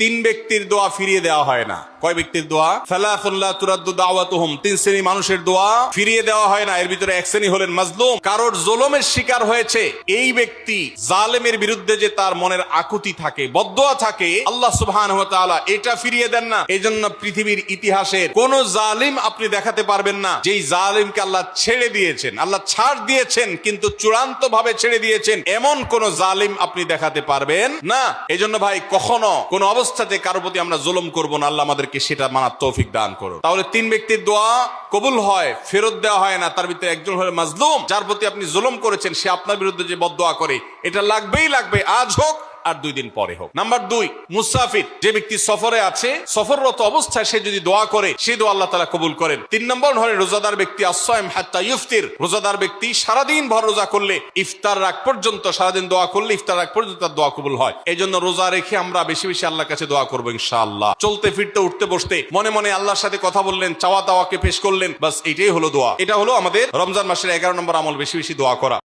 তিন ব্যক্তির দোয়া ফিরিয়ে দেওয়া হয় না। কয় ব্যক্তির দোয়া? সালাসুন লা তুরাদ্দু দাওয়াতুহুম, তিন শ্রেণী মানুষের দোয়া ফিরিয়ে দেওয়া হয় না। এর ভিতরে এক শ্রেণী হলেন মাজলুম, কারোর জুলুমের শিকার হয়েছে। এই ব্যক্তি জালেমের বিরুদ্ধে যে তার মনের আকুতি থাকে, বদদোয়া থাকে, আল্লাহ সুবহানাহু ওয়া তাআলা এটা ফিরিয়ে দেন না। এজন্য পৃথিবীর ইতিহাসের কোন জালিম আপনি দেখাতে পারবেন না যেই জালিমকে আল্লাহ ছেড়ে দিয়েছেন, আল্লাহ ছাড় দিয়েছেন কিন্তু চূড়ান্ত ভাবে ছেড়ে দিয়েছেন, এমন কোন জালিম আপনি দেখাতে পারবেন না। এজন্য ভাই কখনো কোন অবস্থাতে কারো প্রতি আমরা জুলুম করব না। আল্লাহ আমাদেরকে সেটা মানার তৌফিক দান করুন। তাহলে তিন ব্যক্তির দোয়া কবুল হয়, ফেরত দেওয়া হয় না। তার ভিতরে একজন হলো মাজলুম, যার প্রতি আপনি জুলুম করেছেন, সে আপনার বিরুদ্ধে যে বদদোয়া করে, এটা লাগবেই লাগবে, আজ হোক আর 2 দিন পরে হোক। নাম্বার 2, মুসাফির, যে ব্যক্তি সফরে আছে, সফররত অবস্থায় সে যদি দোয়া করে, সেই দোয়া আল্লাহ তাআলা কবুল করেন। 3 নম্বর হলো রোজাদার ব্যক্তি, আসসাইম হাত্তা ইফতির, রোজাদার ব্যক্তি সারাদিন ভর রোজা করলে, ইফতার রাগ পর্যন্ত, সারাদিন দোয়া করলে ইফতার রাগ পর্যন্ত তার দোয়া কবুল হয়। এই জন্য রোজা রেখে আমরা বেশি বেশি আল্লাহর কাছে দোয়া করবো ইনশাআল্লাহ। চলতে ফিরতে উঠতে বসতে মনে মনে আল্লাহর সাথে কথা বললেন, চাওয়া দাওয়াকে পেশ করলেন, বাস এটাই হলো দোয়া। এটা হলো আমাদের রমজান মাসের 11 নম্বর আমল, বেশি বেশি দোয়া করা।